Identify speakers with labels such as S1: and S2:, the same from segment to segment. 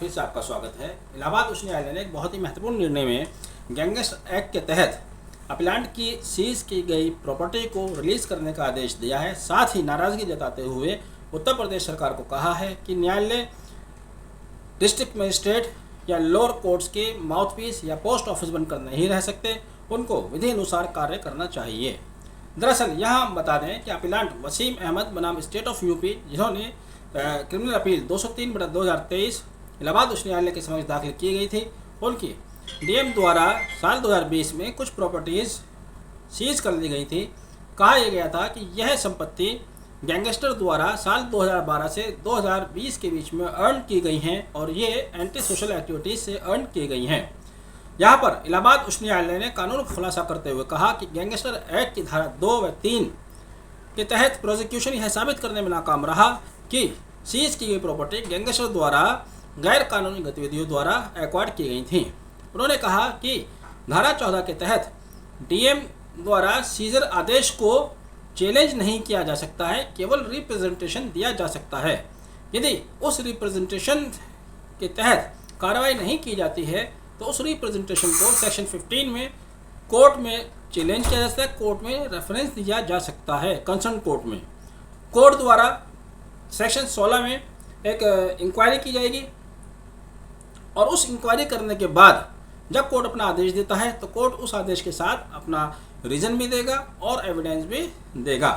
S1: फिर से आपका स्वागत है। इलाहाबाद उच्च न्यायालय ने एक बहुत ही महत्वपूर्ण निर्णय में गैंगस्टर एक्ट के तहत अपीलांट की सीज की गई प्रॉपर्टी को रिलीज करने का आदेश दिया है। साथ ही नाराजगी जताते हुए उत्तर प्रदेश सरकार को कहा है कि न्यायालय डिस्ट्रिक्ट मजिस्ट्रेट या लोअर कोर्ट्स के माउथपीस या पोस्ट ऑफिस बनकर नहीं रह सकते, उनको विधि अनुसार कार्य करना चाहिए। दरअसल यहाँ हम बता दें कि अपीलांट वसीम अहमद बनाम स्टेट ऑफ यूपी, जिन्होंने क्रिमिनल अपील 203/2023 इलाहाबाद उच्च न्यायालय के समक्ष दाखिल की गई थी, उनकी डीएम द्वारा साल 2020 में कुछ प्रॉपर्टीज़ सीज कर ली गई थी। कहा यह गया था कि यह संपत्ति गैंगस्टर द्वारा साल 2012 से 2020 के बीच में अर्न की गई हैं और ये एंटी सोशल एक्टिविटीज़ से अर्न की गई हैं। यहाँ पर इलाहाबाद उच्च न्यायालय ने कानून का खुलासा करते हुए कहा कि गैंगस्टर एक्ट की धारा 2 व 3 के तहत प्रोसिक्यूशन यह साबित करने में नाकाम रहा कि सीज की गई प्रॉपर्टी गैंगस्टर द्वारा गैर कानूनी गतिविधियों द्वारा एक्वायर्ड की गई थी। उन्होंने कहा कि धारा 14 के तहत डीएम द्वारा सीजर आदेश को चैलेंज नहीं किया जा सकता है, केवल रिप्रेजेंटेशन दिया जा सकता है। यदि उस रिप्रेजेंटेशन के तहत कार्रवाई नहीं की जाती है तो उस रिप्रेजेंटेशन को सेक्शन 15 में कोर्ट में चैलेंज किया जा सकता है, कोर्ट में रेफरेंस दिया जा सकता है। कंसर्न कोर्ट में कोर्ट द्वारा सेक्शन 16 में एक इंक्वायरी की जाएगी और उस इंक्वायरी करने के बाद जब कोर्ट अपना आदेश देता है तो कोर्ट उस आदेश के साथ अपना रीज़न भी देगा और एविडेंस भी देगा।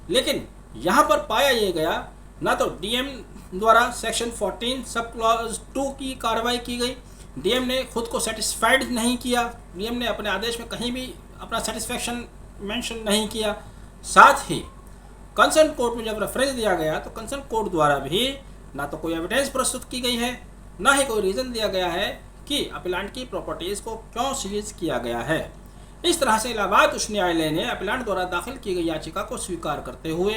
S1: लेकिन यहाँ पर पाया ये गया ना तो डीएम द्वारा सेक्शन 14 सब क्लॉज 2 की कार्रवाई की गई, डीएम ने खुद को सेटिस्फाइड नहीं किया, डीएम ने अपने आदेश में कहीं भी अपना सेटिस्फैक्शन मेंशन नहीं किया। साथ ही कंसर्न कोर्ट में जब रेफरेंस दिया गया तो कंसर्न कोर्ट द्वारा भी ना तो कोई एविडेंस प्रस्तुत की गई है, ना ही कोई रीज़न दिया गया है कि अपीलांट की प्रॉपर्टीज़ को क्यों सीज किया गया है। इस तरह से इलाहाबाद उच्च न्यायालय ने अपीलांट द्वारा दाखिल की गई याचिका को स्वीकार करते हुए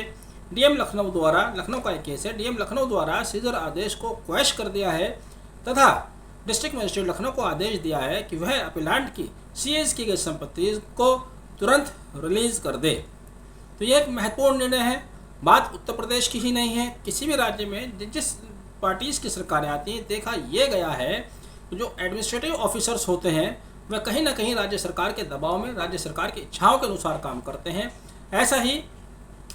S1: डीएम लखनऊ द्वारा, लखनऊ का एक केस है, डीएम लखनऊ द्वारा सीजर आदेश को क्वैश कर दिया है तथा डिस्ट्रिक्ट मजिस्ट्रेट लखनऊ को आदेश दिया है कि वह अपीलांट की सीज की गई संपत्ति को तुरंत रिलीज कर दे। तो ये एक महत्वपूर्ण निर्णय है। बात उत्तर प्रदेश की ही नहीं है, किसी भी राज्य में जिस पार्टीज़ की सरकारें आती हैं देखा यह गया है कि जो एडमिनिस्ट्रेटिव ऑफिसर्स होते हैं वह कहीं ना कहीं राज्य सरकार के दबाव में, राज्य सरकार की इच्छाओं के अनुसार काम करते हैं। ऐसा ही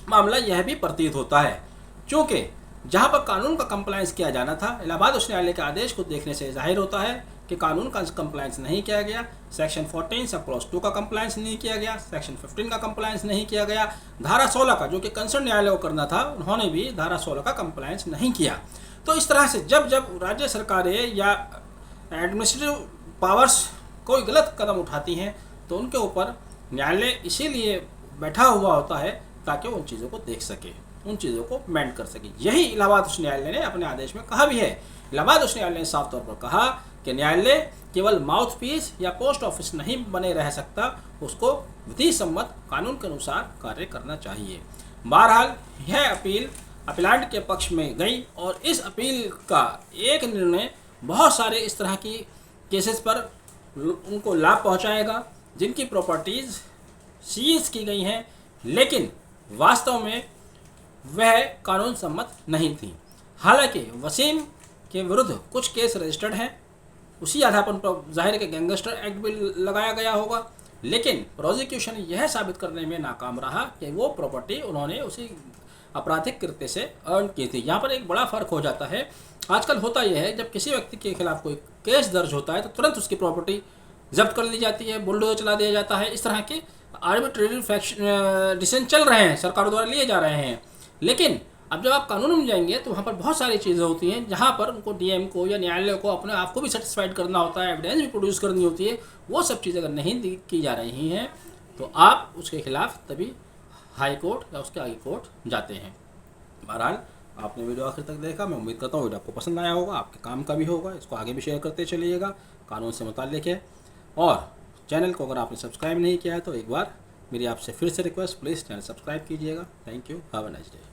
S1: मामला यह भी प्रतीत होता है, क्योंकि जहां पर कानून का कंप्लायंस किया जाना था, इलाहाबाद उच्च न्यायालय के आदेश को देखने से जाहिर होता है कि कानून का कंप्लायंस नहीं किया गया। सेक्शन 14 सब क्लॉज 2 का कंप्लायंस नहीं किया गया, सेक्शन 15 का कंप्लायंस नहीं किया गया, धारा 16 का जो कि कंसर्न न्यायालय को करना था उन्होंने भी धारा 16 का कंप्लायंस नहीं किया। तो इस तरह से जब जब राज्य सरकारें या एडमिनिस्ट्रेटिव पावर्स कोई गलत कदम उठाती हैं तो उनके ऊपर न्यायालय इसीलिए बैठा हुआ होता है ताकि उन चीज़ों को देख सके, उन चीज़ों को मेंट कर सके। यही इलाहाबाद उच्च न्यायालय ने अपने आदेश में कहा भी है। इलाहाबाद उच्च न्यायालय ने साफ तौर पर कहा कि न्यायालय केवल माउथ पीस या पोस्ट ऑफिस नहीं बने रह सकता, उसको विधि सम्मत कानून के अनुसार कार्य करना चाहिए। बहरहाल यह अपील अपीलांट के पक्ष में गई और इस अपील का एक निर्णय बहुत सारे इस तरह की केसेस पर उनको लाभ पहुंचाएगा जिनकी प्रॉपर्टीज़ सीज की गई हैं लेकिन वास्तव में वह कानून सम्मत नहीं थी। हालांकि वसीम के विरुद्ध कुछ केस रजिस्टर्ड हैं, उसी आधार पर जाहिर है कि गैंगस्टर एक्ट भी लगाया गया होगा, लेकिन प्रोसिक्यूशन यह साबित करने में नाकाम रहा कि वो प्रॉपर्टी उन्होंने उसी आपराधिक कृत्य से अर्न की थी। यहाँ पर एक बड़ा फ़र्क हो जाता है। आजकल होता यह है जब किसी व्यक्ति के खिलाफ कोई केस दर्ज होता है तो तुरंत उसकी प्रॉपर्टी जब्त कर ली जाती है, बुलडोजर चला दिया जाता है। इस तरह के आर्बिट्रेरी डिसीजन चल रहे हैं, सरकारों द्वारा लिए जा रहे हैं। लेकिन अब जब आप कानून में जाएंगे तो वहाँ पर बहुत सारी चीज़ें होती हैं जहाँ पर उनको डीएम को या न्यायालय को अपने आप को भी सेटिस्फाइड करना होता है, एविडेंस भी प्रोड्यूस करनी होती है। वो सब चीज़ें अगर नहीं की जा रही हैं तो आप उसके खिलाफ तभी हाई कोर्ट या उसके आगे कोर्ट जाते हैं। बहरहाल आपने वीडियो आखिर तक देखा, मैं उम्मीद करता हूँ वीडियो आपको पसंद आया होगा, आपके काम का भी होगा। इसको आगे भी शेयर करते चलिएगा, कानून से मुताल्लिक है। और चैनल को अगर आपने सब्सक्राइब नहीं किया है तो एक बार मेरी आपसे फिर से रिक्वेस्ट, प्लीज़ चैनल सब्सक्राइब कीजिएगा। Thank you, have a nice day.